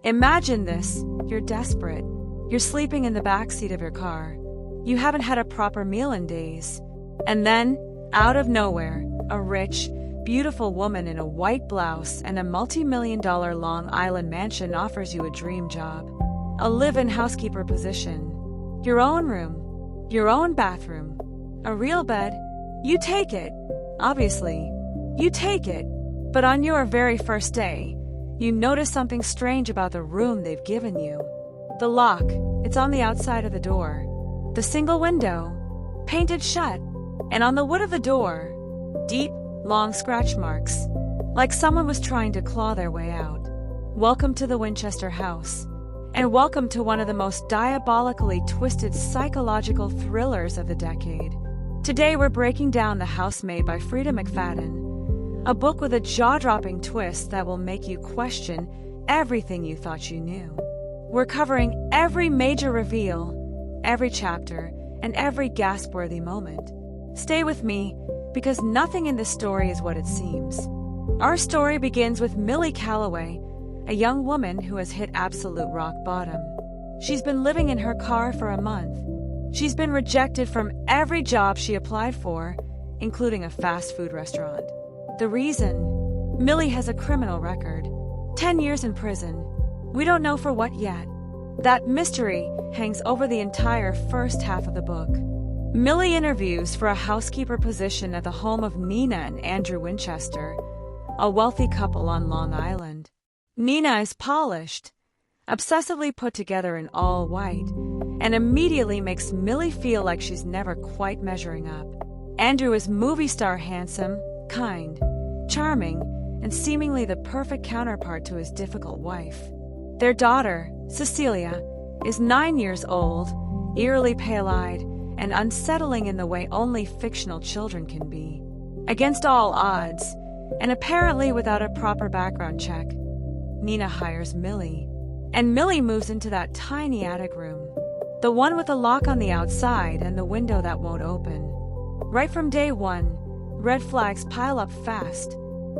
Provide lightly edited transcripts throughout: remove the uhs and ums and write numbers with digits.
Imagine this. You're desperate. You're sleeping in the backseat of your car. You haven't had a proper meal in days. And then, out of nowhere, a rich, beautiful woman in a white blouse and a multi-million-dollar Long Island mansion offers you a dream job. A live-in housekeeper position. Your own room. Your own bathroom. A real bed. You take it. Obviously, you take it. But on your very first day, you notice something strange about the room they've given you. The lock, it's on the outside of the door. The single window, painted shut. And on the wood of the door, deep, long scratch marks, like someone was trying to claw their way out. Welcome to the Winchester house. And welcome to one of the most diabolically twisted psychological thrillers of the decade. Today we're breaking down The Housemaid by Freida McFadden, a book with a jaw-dropping twist that will make you question everything you thought you knew. We're covering every major reveal, every chapter, and every gasp-worthy moment. Stay with me, because nothing in this story is what it seems. Our story begins with Millie Calloway, a young woman who has hit absolute rock bottom. She's been living in her car for a month. She's been rejected from every job she applied for, including a fast food restaurant. The reason? Millie has a criminal record. 10 years in prison. We don't know for what yet. That mystery hangs over the entire first half of the book. Millie interviews for a housekeeper position at the home of Nina and Andrew Winchester, a wealthy couple on Long Island. Nina is polished, obsessively put together in all white, and immediately makes Millie feel like she's never quite measuring up. Andrew is movie star handsome, kind, charming, and seemingly the perfect counterpart to his difficult wife. Their daughter, Cecilia, is 9 years old, eerily pale-eyed, and unsettling in the way only fictional children can be. Against all odds, and apparently without a proper background check, Nina hires Millie. And Millie moves into that tiny attic room. The one with the lock on the outside and the window that won't open. Right from day one, red flags pile up fast.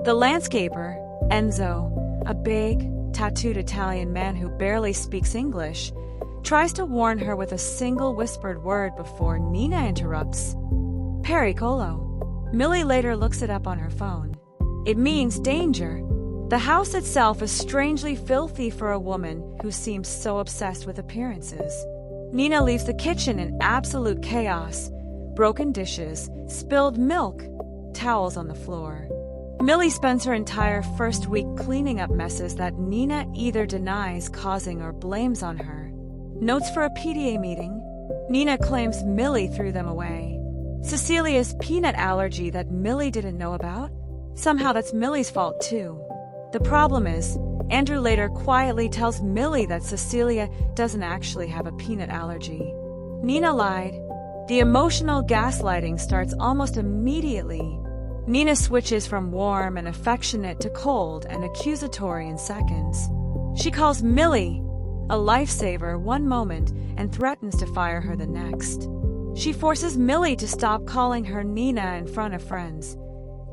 The landscaper, Enzo, a big, tattooed Italian man who barely speaks English, tries to warn her with a single whispered word before Nina interrupts. Pericolo. Millie later looks it up on her phone. It means danger. The house itself is strangely filthy for a woman who seems so obsessed with appearances. Nina leaves the kitchen in absolute chaos. Broken dishes, spilled milk, towels on the floor. Millie spends her entire first week cleaning up messes that Nina either denies causing or blames on her. Notes for a PTA meeting. Nina claims Millie threw them away. Cecilia's peanut allergy that Millie didn't know about? Somehow that's Millie's fault too. The problem is, Andrew later quietly tells Millie that Cecilia doesn't actually have a peanut allergy. Nina lied. The emotional gaslighting starts almost immediately. Nina switches from warm and affectionate to cold and accusatory in seconds. She calls Millie a lifesaver one moment and threatens to fire her the next. She forces Millie to stop calling her Nina in front of friends,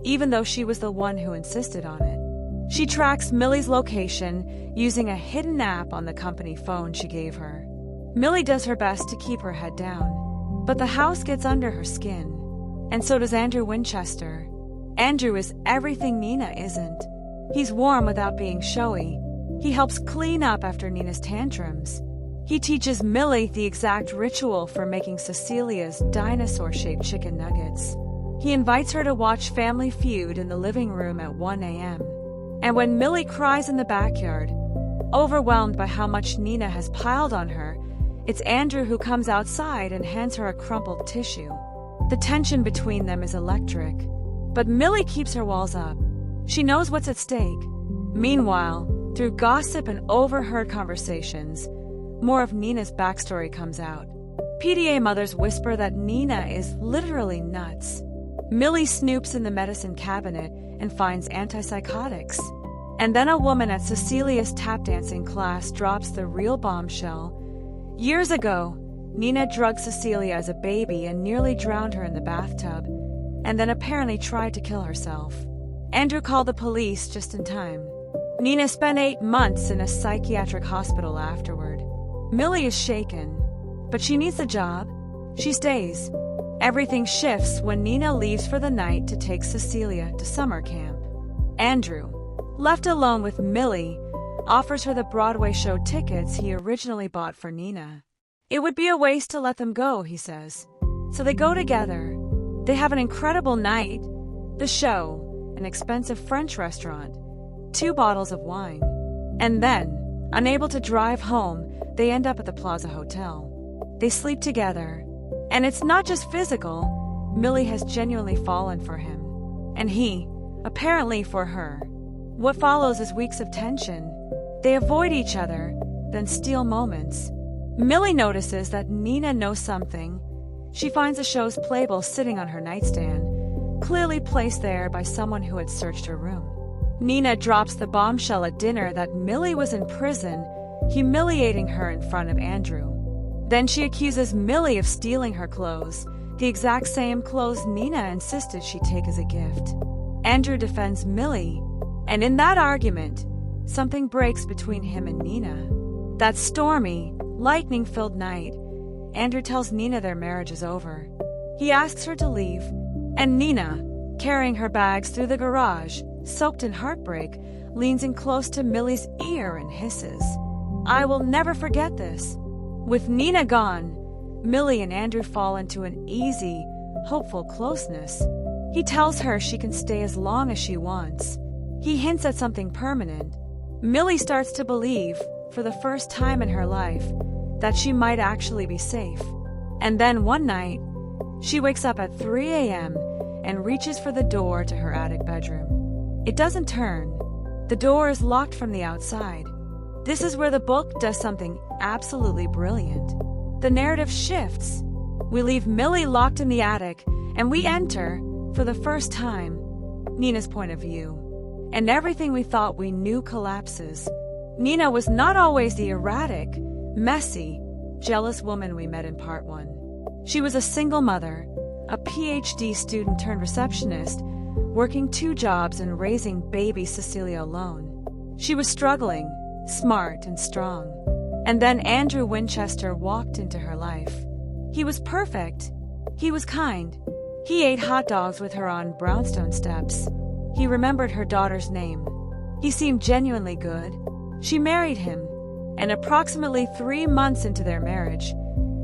even though she was the one who insisted on it. She tracks Millie's location using a hidden app on the company phone she gave her. Millie does her best to keep her head down, but the house gets under her skin. And so does Andrew Winchester. Andrew is everything Nina isn't. He's warm without being showy. He helps clean up after Nina's tantrums. He teaches Millie the exact ritual for making Cecilia's dinosaur-shaped chicken nuggets. He invites her to watch Family Feud in the living room at 1 a.m. And when Millie cries in the backyard, overwhelmed by how much Nina has piled on her, it's Andrew who comes outside and hands her a crumpled tissue. The tension between them is electric. But Millie keeps her walls up. She knows what's at stake. Meanwhile, through gossip and overheard conversations, more of Nina's backstory comes out. PTA mothers whisper that Nina is literally nuts. Millie snoops in the medicine cabinet and finds antipsychotics. And then a woman at Cecilia's tap dancing class drops the real bombshell. Years ago, Nina drugged Cecilia as a baby and nearly drowned her in the bathtub, and then apparently tried to kill herself. Andrew called the police just in time. Nina spent 8 months in a psychiatric hospital afterward. Millie is shaken, but she needs the job. She stays. Everything shifts when Nina leaves for the night to take Cecilia to summer camp. Andrew, left alone with Millie, offers her the Broadway show tickets he originally bought for Nina. It would be a waste to let them go, he says. So they go together. They have an incredible night. The show, an expensive French restaurant, 2 bottles of wine. And then, unable to drive home, they end up at the Plaza Hotel. They sleep together. And it's not just physical. Millie has genuinely fallen for him. And he, apparently for her. What follows is weeks of tension. They avoid each other, then steal moments. Millie notices that Nina knows something. She finds the show's playbill sitting on her nightstand, clearly placed there by someone who had searched her room. Nina drops the bombshell at dinner that Millie was in prison, humiliating her in front of Andrew. Then she accuses Millie of stealing her clothes, the exact same clothes Nina insisted she take as a gift. Andrew defends Millie, and in that argument, something breaks between him and Nina. That stormy, lightning-filled night, Andrew tells Nina their marriage is over. He asks her to leave, and Nina, carrying her bags through the garage, soaked in heartbreak, leans in close to Millie's ear and hisses, "I will never forget this." With Nina gone, Millie and Andrew fall into an easy, hopeful closeness. He tells her she can stay as long as she wants. He hints at something permanent. Millie starts to believe, for the first time in her life, that she might actually be safe. And then one night, she wakes up at 3 a.m. and reaches for the door to her attic bedroom. It doesn't turn. The door is locked from the outside. This is where the book does something absolutely brilliant. The narrative shifts. We leave Millie locked in the attic, and we enter, for the first time, Nina's point of view. And everything we thought we knew collapses. Nina was not always the erratic, messy, jealous woman we met in part 1. She was a single mother, a PhD student turned receptionist, working 2 jobs and raising baby Cecilia alone. She was struggling, smart and strong. And then Andrew Winchester walked into her life. He was perfect. He was kind. He ate hot dogs with her on brownstone steps. He remembered her daughter's name. He seemed genuinely good. She married him, and approximately 3 months into their marriage,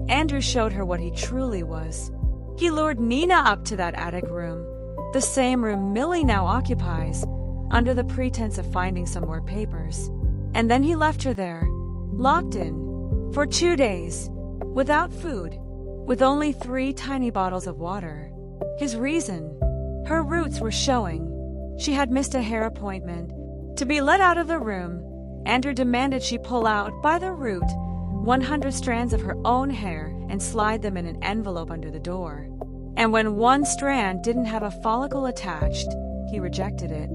Andrew showed her what he truly was. He lured Nina up to that attic room, the same room Millie now occupies, under the pretense of finding some more papers. And then he left her there, locked in, for 2 days, without food, with only 3 tiny bottles of water. His reason? Her roots were showing. She had missed a hair appointment. To be let out of the room, Andrew demanded she pull out, by the root, 100 strands of her own hair and slide them in an envelope under the door. And when one strand didn't have a follicle attached, he rejected it.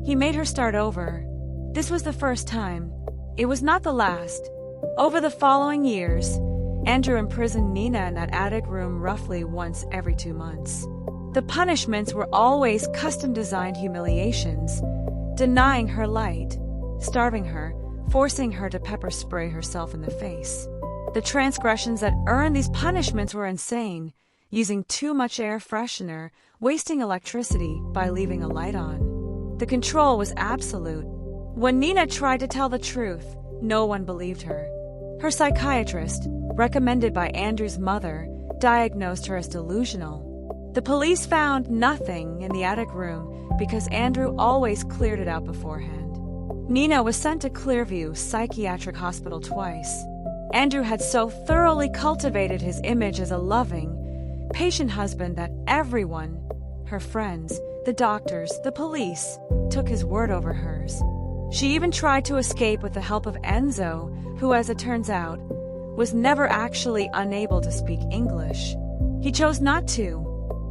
He made her start over. This was the first time. It was not the last. Over the following years, Andrew imprisoned Nina in that attic room roughly once every 2 months. The punishments were always custom-designed humiliations, denying her light, starving her, forcing her to pepper spray herself in the face. The transgressions that earned these punishments were insane, using too much air freshener, wasting electricity by leaving a light on. The control was absolute. When Nina tried to tell the truth, no one believed her. Her psychiatrist, recommended by Andrew's mother, diagnosed her as delusional. The police found nothing in the attic room because Andrew always cleared it out beforehand. Nina was sent to Clearview Psychiatric Hospital twice. Andrew had so thoroughly cultivated his image as a loving, patient husband that everyone, her friends, the doctors, the police, took his word over hers. She even tried to escape with the help of Enzo, who, as it turns out, was never actually unable to speak English. He chose not to.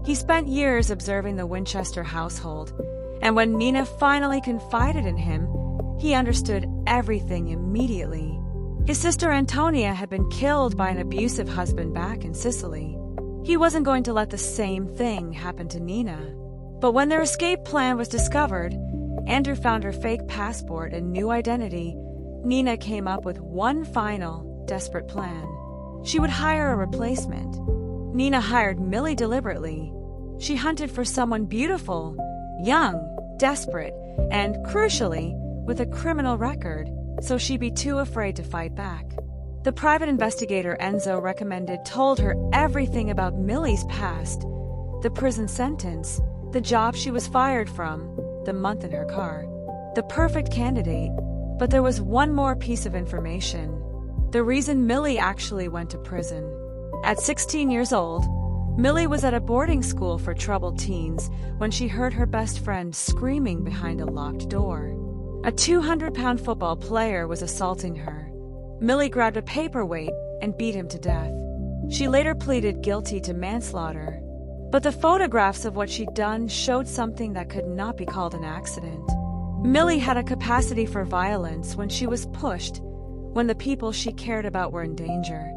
He spent years observing the Winchester household, and when Nina finally confided in him, he understood everything immediately. His sister Antonia had been killed by an abusive husband back in Sicily. He wasn't going to let the same thing happen to Nina. But when their escape plan was discovered, Andrew found her fake passport and new identity, Nina came up with one final, desperate plan. She would hire a replacement. Nina hired Millie deliberately. She hunted for someone beautiful, young, desperate, and, crucially, with a criminal record, so she'd be too afraid to fight back. The private investigator Enzo recommended told her everything about Millie's past, the prison sentence, the job she was fired from, the month in her car. The perfect candidate, but there was one more piece of information. The reason Millie actually went to prison. At 16 years old, Millie was at a boarding school for troubled teens when she heard her best friend screaming behind a locked door. A 200-pound football player was assaulting her. Millie grabbed a paperweight and beat him to death. She later pleaded guilty to manslaughter, but the photographs of what she'd done showed something that could not be called an accident. Millie had a capacity for violence when she was pushed, when the people she cared about were in danger.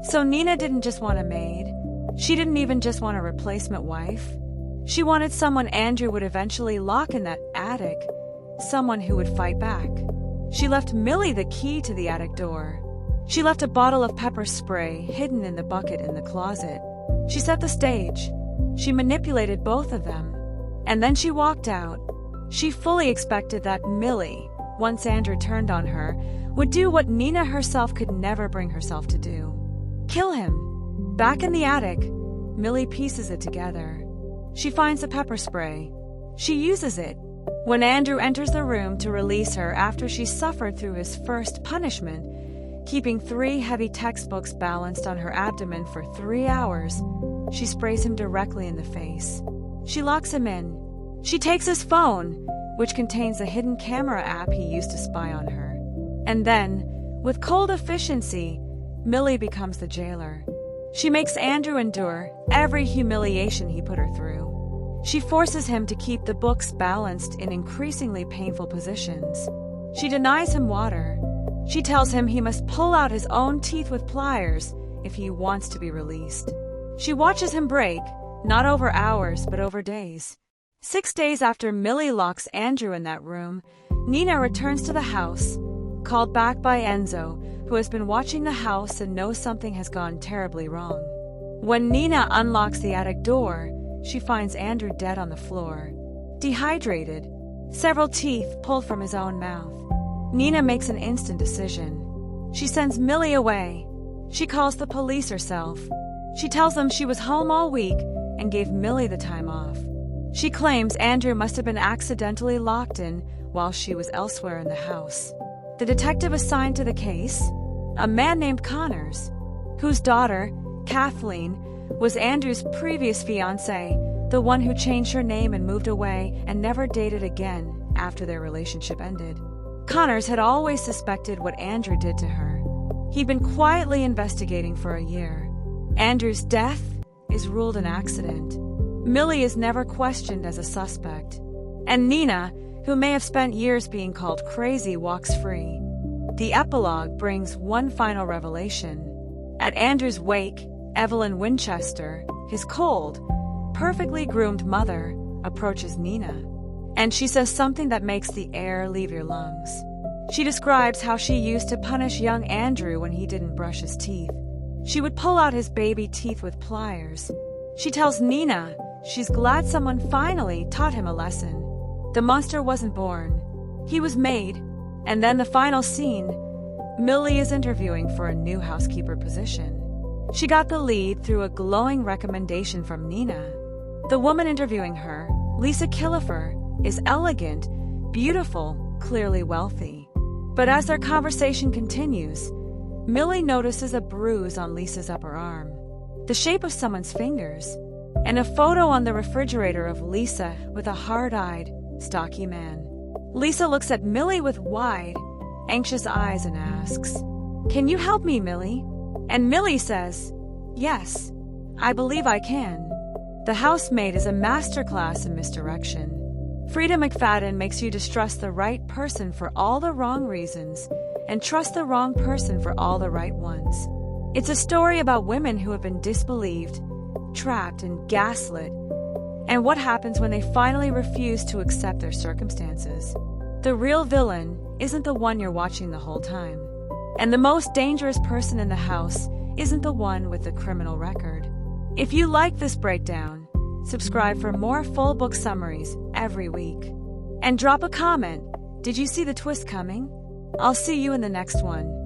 So Nina didn't just want a maid. She didn't even just want a replacement wife. She wanted someone Andrew would eventually lock in that attic, someone who would fight back. She left Millie the key to the attic door. She left a bottle of pepper spray hidden in the bucket in the closet. She set the stage. She manipulated both of them. And then she walked out. She fully expected that Millie, once Andrew turned on her, would do what Nina herself could never bring herself to do. Kill him. Back in the attic, Millie pieces it together. She finds the pepper spray. She uses it. When Andrew enters the room to release her after she suffered through his first punishment, keeping 3 heavy textbooks balanced on her abdomen for 3 hours, she sprays him directly in the face. She locks him in. She takes his phone, which contains a hidden camera app he used to spy on her. And then, with cold efficiency, Millie becomes the jailer. She makes Andrew endure every humiliation he put her through. She forces him to keep the books balanced in increasingly painful positions. She denies him water. She tells him he must pull out his own teeth with pliers if he wants to be released. She watches him break, not over hours, but over days. 6 days after Millie locks Andrew in that room, Nina returns to the house, called back by Enzo, who has been watching the house and knows something has gone terribly wrong. When Nina unlocks the attic door, she finds Andrew dead on the floor, dehydrated, several teeth pulled from his own mouth. Nina makes an instant decision. She sends Millie away. She calls the police herself. She tells them she was home all week and gave Millie the time off. She claims Andrew must have been accidentally locked in while she was elsewhere in the house. The detective assigned to the case, a man named Connors, whose daughter, Kathleen, was Andrew's previous fiancée, the one who changed her name and moved away and never dated again after their relationship ended. Connors had always suspected what Andrew did to her. He'd been quietly investigating for a year. Andrew's death is ruled an accident. Millie is never questioned as a suspect. And Nina, who may have spent years being called crazy, walks free. The epilogue brings one final revelation. At Andrew's wake, Evelyn Winchester, his cold, perfectly groomed mother, approaches Nina. And she says something that makes the air leave your lungs. She describes how she used to punish young Andrew when he didn't brush his teeth. She would pull out his baby teeth with pliers. She tells Nina she's glad someone finally taught him a lesson. The monster wasn't born. He was made. And then the final scene, Millie is interviewing for a new housekeeper position. She got the lead through a glowing recommendation from Nina. The woman interviewing her, Lisa Killifer, is elegant, beautiful, clearly wealthy. But as their conversation continues, Millie notices a bruise on Lisa's upper arm, the shape of someone's fingers, and a photo on the refrigerator of Lisa with a hard-eyed, stocky man. Lisa looks at Millie with wide, anxious eyes and asks, "Can you help me, Millie?" And Millie says, "Yes, I believe I can." The Housemaid is a masterclass in misdirection. Freida McFadden makes you distrust the right person for all the wrong reasons and trust the wrong person for all the right ones. It's a story about women who have been disbelieved, trapped, and gaslit, And what happens when they finally refuse to accept their circumstances? The real villain isn't the one you're watching the whole time. And the most dangerous person in the house isn't the one with the criminal record. If you like this breakdown, subscribe for more full book summaries every week. And drop a comment. Did you see the twist coming? I'll see you in the next one.